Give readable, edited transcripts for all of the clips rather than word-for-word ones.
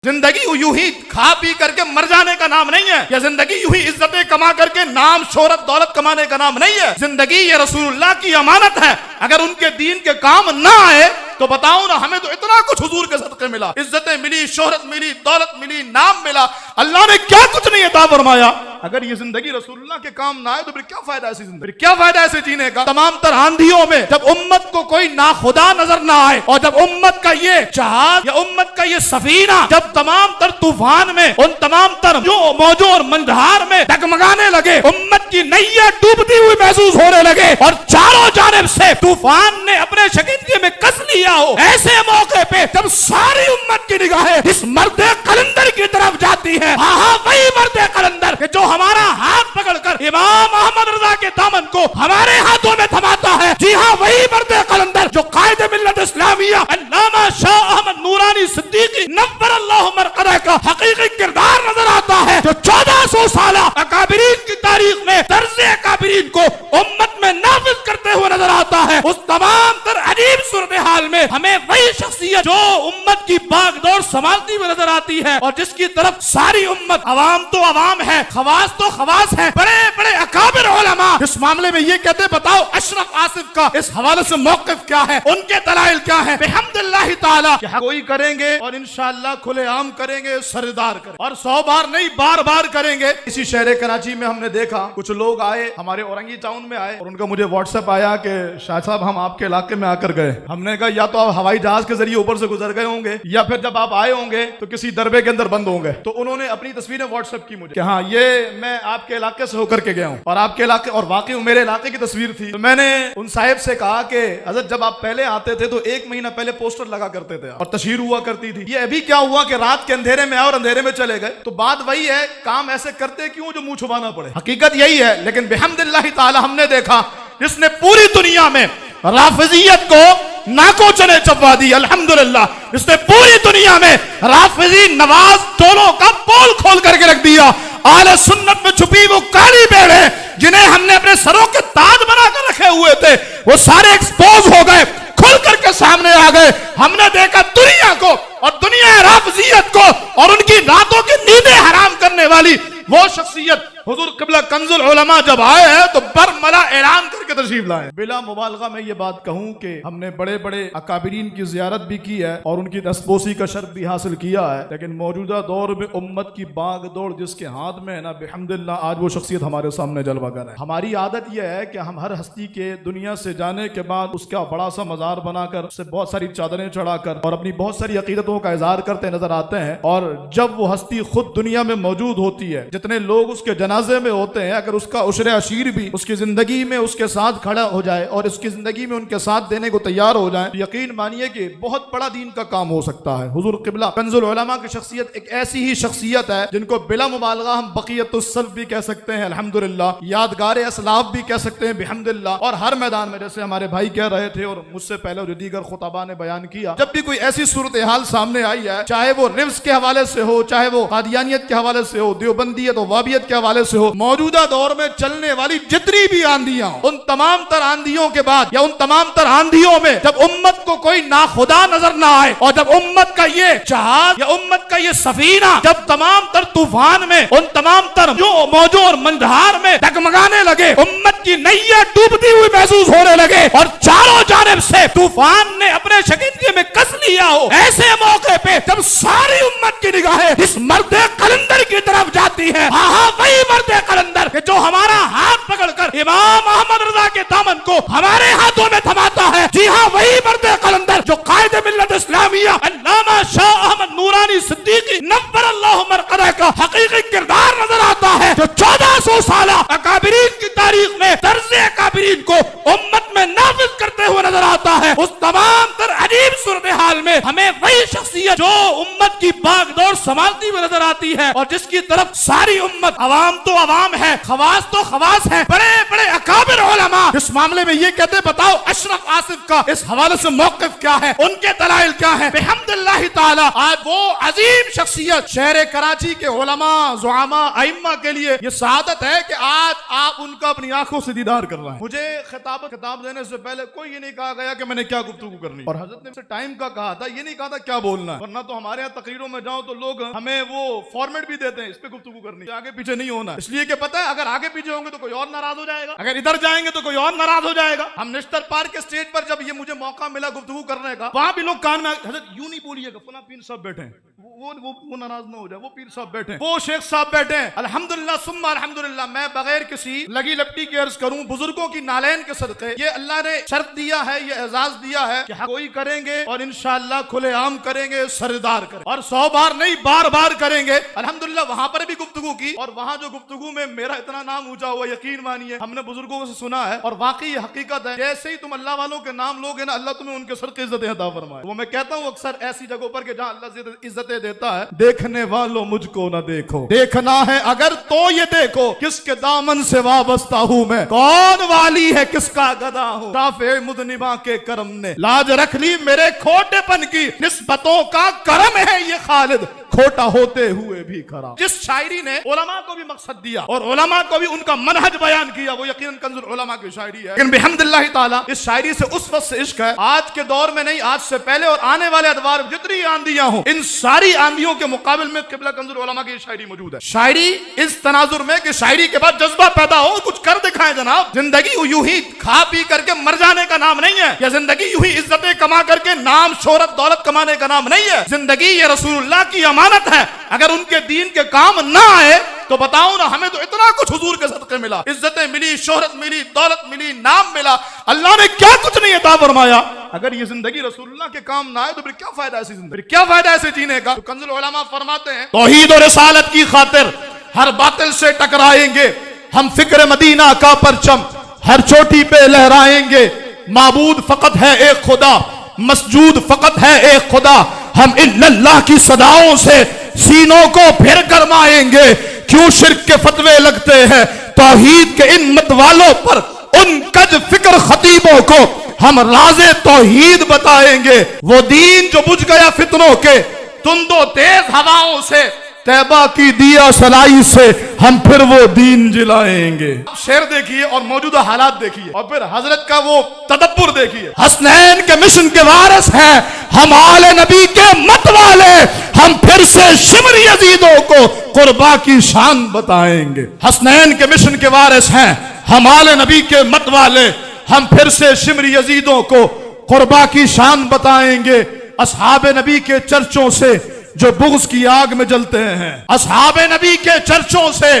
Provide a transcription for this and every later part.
जिंदगी यूं ही खा पी करके मर जाने का नाम नहीं है। यह जिंदगी यूं ही इज्जतें कमा करके नाम शोहरत दौलत कमाने का नाम नहीं है। जिंदगी ये रसूलुल्लाह की अमानत है। अगर उनके दीन के काम ना आए तो बताओ ना, हमें तो इतना कुछ हुजूर के सदके मिला, इज्जतें मिली, शोहरत मिली, दौलत मिली, नाम मिला, अल्लाह ने क्या कुछ नहीं अता फरमाया। अगर ये जिंदगी रसूलुल्लाह के काम ना आए तो फिर क्या फायदा ऐसी जिंदगी, फिर क्या फायदा ऐसे जीने का। तमाम तर आंधियों में जब उम्मत को कोई नाखुदा नजर ना आए और जब उम्मत का ये जहाज या उम्मत का ये सफीना जब तमाम तर तूफान में उन तमाम तर जो मौजों और मंदहार में डगमगाने लगे, उम्मत की नैया डूबती हुई महसूस होने लगे और चारों जानिब से तूफान ने अपने शिकंजे में कस लिया हो, ऐसे मौके पे जब सारी उम्मत की निगाहें इस मर्द कलंदर की तरफ जाती है, हाँ वही मर्द कलंदर कि जो हमारा हाथ पकड़कर इमाम अहमद रजा के दामन को हमारे हाथों में थमाता है। जी हाँ, वही मर्द कलंदर जो कायदे मिल्लत इस्लामिया अल्लामा शाह अहमद नूरानी सिद्दीकी नव्वर अल्लाह मरकदा का हकीकी किरदार नजर आता है, जो 1400 साल अकाबिरीन की तारीख में तर्ज़े अकाबिरीन को उम्मत में नाफिज करते हुए नजर आता है। उस तमाम तर अजीब सूरत हाल में हमें वही शख्सियत जो उम्मत की बागडोर संभालती हुई नजर आती है और जिसकी तरफ सारी उम्मत, अवाम तो अवाम है, खवास तो खवास है, बड़े बड़े अकाबिर उलमा इस मामले में ये कहते बताओ अशरफ आसिफ का इस हवाले से मौक़िफ़ क्या है, उनके दलाइल क्या है। बिहम्दिल्लाहि ताला कोई करेंगे और इंशाअल्लाह खुलेआम करेंगे, सरदार करें और 100 बार नहीं बार बार करेंगे। इसी शहर कराची में हमने देखा कुछ लोग आए, हमारे औरंगी टाउन में आए और उनका मुझे व्हाट्सएप आया कि शाह साहब हम आपके इलाके में आकर गए। हमने कहा या तो आप हवाई जहाज के जरिए ऊपर से गुजर गए होंगे या फिर जब आप आए होंगे तो किसी दरबे के अंदर बंद होंगे। तो उन्होंने अपनी तस्वीरें व्हाट्सएप की मुझे कि हाँ ये मैं आपके इलाके से होकर के गया हूँ और आपके इलाके और वाकई मेरे इलाके की तस्वीर थी। तो मैंने उन साहिब से कहा कि हज़रत जब आप पहले आते थे तो 1 महीना पहले पोस्टर लगा करते थे और तशहीर हुआ करती थी। ये अभी क्या हुआ कि रात के अंधेरे में आए और अंधेरे में चले गए। तो बात वही है, काम ऐसे करते क्यों जो मुंह छुपाना पड़े, हकीकत यही है। लेकिन बिहम्दिल्लाहि ताला हमने देखा इसने पूरी दुनिया में राफिजियत को नाको चने चबवा दी। अल्हम्दुलिल्लाह इसने पूरी दुनिया में राफिजी नवाज टोलों का पोल खोल करके रख दिया। आले सुन्नत में छुपी वो काली भेड़ें जिन्हें हमने अपने सरों के ताज बनाकर रखे हुए थे, वो सारे एक्सपोज हो गए, खुल करके सामने आ गए। हमने देखा दुनिया को और दुनिया राफिजियत को और उनकी रातों की नींदें हराम करने वाली वो शख्सियत हुजूर क़िबला कंजुल उलमा जब आए हैं तो बरमला ऐलान करके तशरीफ लाए। बिला मुबालगा मैं ये बात कहूं कि हमने बड़े बड़े अकाबिरीन की ज़ियारत भी की है और उनकी दस्तपोसी का शर्फ भी हासिल किया है, लेकिन मौजूदा दौर में उम्मत की बाग दौड़ जिसके हाथ में है ना, बिहम्दिल्लाह आज वो शख्सियत हमारे सामने जलवागर है। हमारी आदत यह है कि हम हर हस्ती के दुनिया से जाने के बाद उसका बड़ा सा मज़ार बनाकर उससे बहुत सारी चादरें चढ़ाकर और अपनी बहुत सारी अकीदतों का इजहार करते नजर आते हैं। और जब वो हस्ती खुद दुनिया में मौजूद होती है, जितने लोग उसके जनाजे में होते हैं, अगर उसका उशरे अशीर भी उसकी जिंदगी में उसके साथ खड़ा हो जाए और उसकी जिंदगी में उनके साथ देने को तैयार हो जाए, तो यकीन मानिए कि बहुत बड़ा दीन का काम हो सकता है। हुजूर क़िबला कंजुल उलमा की शख्सियत एक ऐसी ही शख्सियत है जिनको बिला मुबालगा हम बक़ियतुस सल्फ भी कह सकते हैं, अल्हम्दुलिल्लाह, यादगार असलाफ भी कह सकते हैं, बिहम्दिल्लाह। और हर मैदान में जैसे हमारे भाई कह रहे थे और मुझसे पहले जो दीगर खुताबा ने बयान किया, जब भी कोई ऐसी सूरत हाल सामने आई है, चाहे वो रिव्स के हवाले से हो, चाहे वो कादियानियत के हवाले से हो, देवबंदियत और वाबियत के हवाले से हो, मौजूदा दौर में चलने वाली जितनी भी आंधियां, उन तमाम तर आंधियों के बाद या उन तमाम तर आंधियों में जब उम्मत को कोई नाखुदा नजर ना आए और जब उम्मत का ये जहाज या उम्मत का ये सफीना जब तमाम तर तूफान में उन तमाम तर जो मौजों और मंदहार में डगमगाने लगे, उम्मत की नैया डूबती हुई महसूस होने लगे और चारों जानिब से तूफान ने अपने शिकंजे में कस लिया हो, ऐसे मौके पे जब सारी उम्मत की निगाहें इस मर्द कलंदर की तरफ जाती है, हाँ वही मर्द कलंदर कि जो हमारा हाथ पकड़कर इमाम अहमद रजा के दामन को हमारे हाथों में थमाता है। जी हाँ, वही मर्द कलंदर जो कायदे मिल्लत इस्लामिया अल्लामा शाह अहमद नूरानी सिद्दीकी नव्वर अल्लाह मरकदा का हकीकी किरदार नजर आता है, जो 1400 साल अकाबिरीन की तारीख में तर्ज़े अकाबिरीन को उम्मत में नाफिज करते हुए नजर आता है। उस तमाम तर अजीब सूरत हाल में हमें वही शख्सियत जो उम्मत की बागडोर संभालती हुई नजर आती है और जिसकी तरफ सारी उम्मत, अवाम तो अवाम है, खवास तो खवास है, बड़े बड़े अकाबिर उलमा इस मामले में ये कहते बताओ अशरफ आसिफ का इस हवाले से मौक़िफ़ क्या है, उनके दलाइल क्या है। बिहम्दिल्लाहि ताला आज वो अजीम शख्सियत शहर कराची के उलमा, ज़ुआमा, अइम्मा के लिए ये सआदत है कि आज आप उनका अपनी आंखों से दीदार कर रहे हैं। मुझे खिताब देने से पहले कोई ये नहीं कहा गया कि मैंने क्या गुफ्तगू करनी, और हजरत ने टाइम का कहा था, ये नहीं कहा था क्या बोलना है, वरना तो हमारे यहाँ तकरीरों में जाओ तो लोग लोग हमें वो फॉर्मेट भी देते हैं, इस पे गुफ्तगू करनी, आगे पीछे नहीं होना, इसलिए कि पता है अगर आगे पीछे होंगे तो कोई और नाराज हो जाएगा, अगर इधर जाएंगे तो कोई और नाराज हो जाएगा। हम नेशनल पार्क के स्टेज पर जब ये मुझे मौका मिला गुफ्तगू करने का, वहां भी लोग कान में, हजरत यूं नहीं बोलिएगा, फला पीर साहब बैठे हैं, वो नाराज ना हो जाए, वो पीर साहब बैठे हैं, वो शेख साहब बैठे हैं। अल्हम्दुलिल्लाह सुम्मा अल्हम्दुलिल्लाह, मैं बगैर किसी लगी लपटी के अर्ज करूं, बुजुर्गों की नालैन के सदके ये अल्लाह ने शर्त दिया है, ये एजाज दिया है कि कोई करेंगे और इंशाअल्लाह खुलेआम करेंगे, सरदार करें, और 100 बार नहीं बार बार करेंगे। अल्हम्दुलिल्लाह वहां पर भी गुफ्तगू की, और वहां जो गुफ्तगू में मेरा इतना नाम ऊंचा हुआ, यकीन मानिए हमने बुजुर्गों से सुना है और वाकई हकीकत है, जैसे ही तुम अल्लाह वालों के नाम लोगे ना, अल्लाह तुम्हें उनके सर की इज्जतें अता फरमाए। वो मैं कहता हूँ अक्सर ऐसी जगहों पर कि जहां अल्लाह इज्जतें देता है, देखने वालों मुझको ना देखो, देखना है अगर तो ये देखो, किसके दामन से वाबस्ता हूं मैं, कौन वाली है किसका गदा हूं, राफे मुदनिबा के करम ने लाज रख ली मेरे खोटेपन की, निस्बतों का करम है ये खालिद, खोटा होते हुए भी खरा। जिस शायरी ने उलमा को भी मकसद दिया और उलमा को भी उनका मनहज बयान किया, वो यकीनन कंजुल उलमा की शायरी है। लेकिन बिहम्दिल्लाह ताला इस शायरी से उस वक्त से इश्क है, आज के दौर में नहीं, आज से पहले और आने वाले अदवार में जितनी आंधियां हो, इन सारी आंधियों के मुकाबले में किबला कंजुल उलमा की शायरी मौजूद है। शायरी इस तनाजुर में कि शायरी के बाद जज्बा पैदा हो, कुछ कर दिखाएं जनाब। जिंदगी यूं ही खा पी करके मर जाने का नाम नहीं है, या जिंदगी यूं ही इज्जतें कमा करके नाम शोहरत दौलत कमाने का नाम नहीं है। जिंदगी ये रसूलुल्लाह की अमानत है, अगर उनके दीन के काम ना आए तो बताओ ना, हमें तो इतना कुछ हुजूर के सदके मिला, इज्जतें मिली, शोहरत मिली, दौलत मिली, नाम मिला, अल्लाह ने क्या कुछ नहीं अता फरमाया। अगर ये जिंदगी रसूलुल्लाह के काम ना आए तो फिर क्या फायदा ऐसी जिंदगी, फिर क्या फायदा ऐसे जीने का। तो कंजुल उलमा फरमाते हैं, तौहीद और रिसालत की खातिर हर बातिल से टकराएंगे, हम फिक्र मदीना का परचम हर चोटी पे लहराएंगे, माबूद फकत है एक खुदा, मसजूद फकत है एक खुदा, हम इल्लल्लाह की सदाओं से सीनों को फिर गरमाएंगे, क्यों शिर्क के फतवे लगते हैं तौहीद के इन मत वालों पर, उन कज फिक्र खतीबों को हम राज़े तौहीद बताएंगे, वो दीन जो बुझ गया फितनों के तुंदो तेज हवाओं से, तैबा की दिया सलाई से हम फिर वो दीन जिलाएंगे। शेर देखिए और मौजूदा हालात देखिए और फिर हजरत का वो तदब्बुर देखिए। हसनैन के मिशन के वारिस हैं हम, आले नबी के मत वाले, हम फिर से शिमर यजीदों को कुर्बा की शान बताएंगे। हसनैन के मिशन के वारिस हैं हम, आले नबी के मत वाले, हम फिर से शिमर यजीदों को कुर्बा की शान बताएंगे। असहाबे नबी के चर्चों से जो बुग़्ज़ की आग में जलते हैं, असहाबे नबी के चर्चों से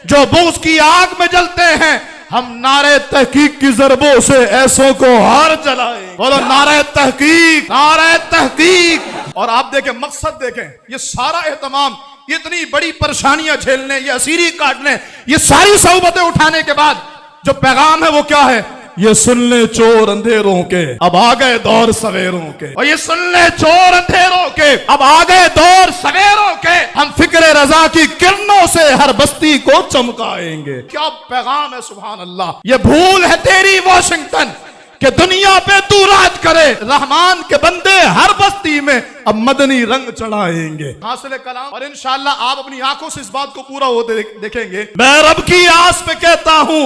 जो बुग़्ज़ की आग में जलते हैं, हम नारे तहकीक की ज़रबों से ऐसों को हार जलाएंगे। बोलो नारे तहकीक, नारे तहकीक। और आप देखें, मकसद देखें, ये सारा एहतमाम, इतनी बड़ी परेशानियां झेलने, ये असीरी काटने, ये सारी सौबतें उठाने के बाद जो पैगाम है वो क्या है? ये सुन ले चोर अंधेरों के, अब आ गए दौर सवेरों के। और ये सुन ले चोर अंधेरों के, अब आ गए दौर सवेरों के, हम फिक्र रजा की किरणों से हर बस्ती को चमकाएंगे। क्या पैगाम है, सुभान अल्लाह। ये भूल है तेरी वॉशिंगटन कि दुनिया पे तू राज करे, रहमान के बंदे हर बस्ती में अब मदनी रंग चढ़ाएंगे। हासिल कलाम। और इंशाअल्लाह आप अपनी आंखों से इस बात को पूरा होते देखेंगे। मैं रब की आस पे कहता हूं,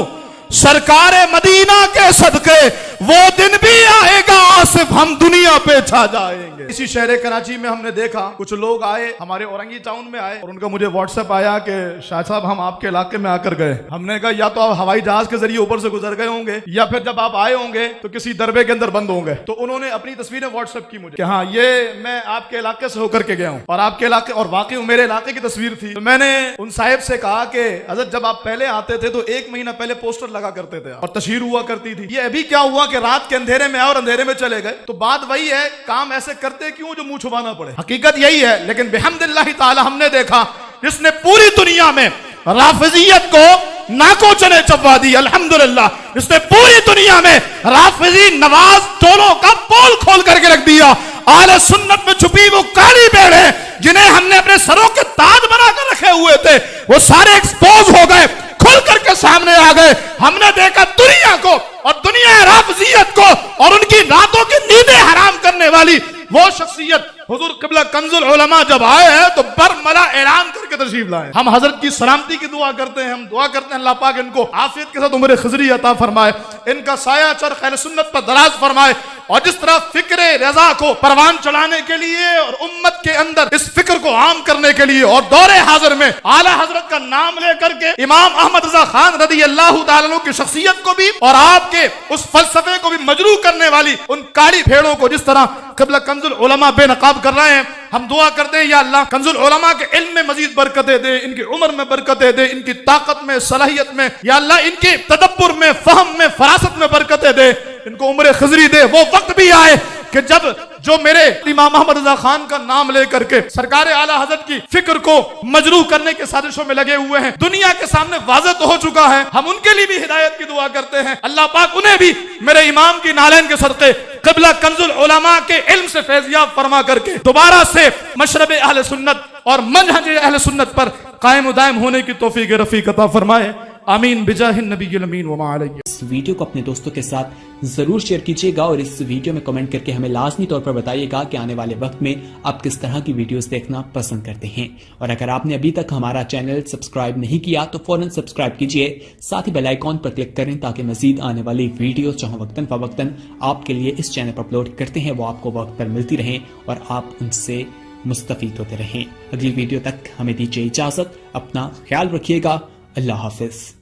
सरकारे मदीना के सदके वो दिन भी आएगा आसिफ, हम दुनिया पे छा जाएंगे। इसी शहर कराची में हमने देखा कुछ लोग आए, हमारे औरंगी टाउन में आए, और उनका मुझे व्हाट्सएप आया कि शाह साहब हम आपके इलाके में आकर गए। हमने कहा या तो आप हवाई जहाज के जरिए ऊपर से गुजर गए होंगे, या फिर जब आप आए होंगे तो किसी दरबे के अंदर बंद होंगे। तो उन्होंने अपनी तस्वीरें व्हाट्सएप की मुझे कि हाँ ये मैं आपके इलाके से होकर के गया हूँ, और आपके इलाके, और वाकई मेरे इलाके की तस्वीर थी। तो मैंने उन साहिब से कहा कि हज़रत जब आप पहले आते थे तो 1 महीना पहले पोस्टर लगा करते थे और तशहीर हुआ करती थी, ये अभी क्या हुआ कि रात के अंधेरे में आए और अंधेरे में चले गए। तो बात वही है, काम ऐसे करते क्यों जो मुंह छुपाना पड़े, हकीकत यही है। लेकिन बिहम्दिल्लाह ताला हमने देखा जिसने पूरी दुनिया में राफिजियत को नाको चने चबवा दी, अल्हम्दुलिल्लाह। इसने पूरी दुनिया में राफिजी नवाज टोलों का पोल खोल करके रख दिया। आले सुन्नत में छुपी वो काली भेड़े जिन्हें हमने अपने सरों के ताज बनाकर रखे हुए थे, वो सारे एक्सपोज हो गए, खुल करके सामने आ गए। हमने देखा दुनिया को और दुनिया राफिजियत को और उनकी रातों की नींदें हराम करने वाली वो शख्सियत हुजूर क़िबला कंजुल उलमा जब आए हैं तो बरमला ऐलान करके تشریف لائے. ہم حضرت کی سلامتی کی دعا کرتے ہیں, ہم دعا کرتے ہیں اللہ پاک ان کو عافیت کے ساتھ عمر خضری عطا فرمائے, ان کا سایہ چرخ اہل سنت پر دراز فرمائے, اور جس طرح فکر رضا کو پروان چڑھانے کے لیے اور امت کے اندر اس فکر کو عام کرنے کے لیے اور دور حاضر میں اعلی حضرت کا نام لے کر کے امام احمد رضا خان رضی اللہ تعالیٰ عنہ کی شخصیت کو بھی اور آپ کے اس فلسفے کو بھی مجروح کرنے والی ان کاڑی بھیڑوں کو جس طرح قبلہ کنز العلماء بے نقاب کر رہے ہیں, ہم دعا کرتے ہیں یا اللہ کنز العلماء کے علم میں مزید برکتیں دے, ان کی عمر میں برکتیں دے, ان کی طاقت میں, صلاحیت میں, یا اللہ ان کی تدبر میں, فہم میں, فراست میں برکتیں دے, ان کو عمر خضری دے. وہ وقت بھی آئے کہ جب جو میرے امام محمد رضا خان کا نام لے کر کے سرکار اعلی حضرت کی فکر کو مجروح کرنے کے سازشوں میں لگے ہوئے ہیں, دنیا کے سامنے واضح تو ہو چکا ہے, ہم ان کے لیے بھی ہدایت کی دعا کرتے ہیں. اللہ پاک انہیں بھی میرے امام کی نالین کے صدقے قبلہ کنز العلماء کے علم سے فیضیاب فرما کر کے دوبارہ سے مشرب اہل سنت اور منہج اہل سنت پر قائم و دائم ہونے کی توفیق رفیق عطا فرمائے. آمین بجاہ النبی الامین وما علیہ. اس ویڈیو کو اپنے دوستوں کے ساتھ ضرور شیئر کیجیے گا, اور اس ویڈیو میں کمنٹ کر کے ہمیں لازمی طور پر بتائیے گا کہ آنے والے وقت میں آپ کس طرح کی ویڈیوز دیکھنا پسند کرتے ہیں. اور اگر آپ نے ابھی تک ہمارا چینل سبسکرائب نہیں کیا تو فوراً سبسکرائب کیجیے, ساتھ ہی بیل آئیکن پر کلک کریں تاکہ مزید آنے والی ویڈیوز جو ہم وقتاً فوقتاً آپ کے لیے اس چینل پر اپلوڈ کرتے ہیں وہ آپ کو وقت پر ملتی رہیں اور آپ ان سے مستفید ہوتے رہیں. اگلی ویڈیو تک ہمیں دیجیے اجازت, اپنا خیال رکھیے گا. اللہ حافظ.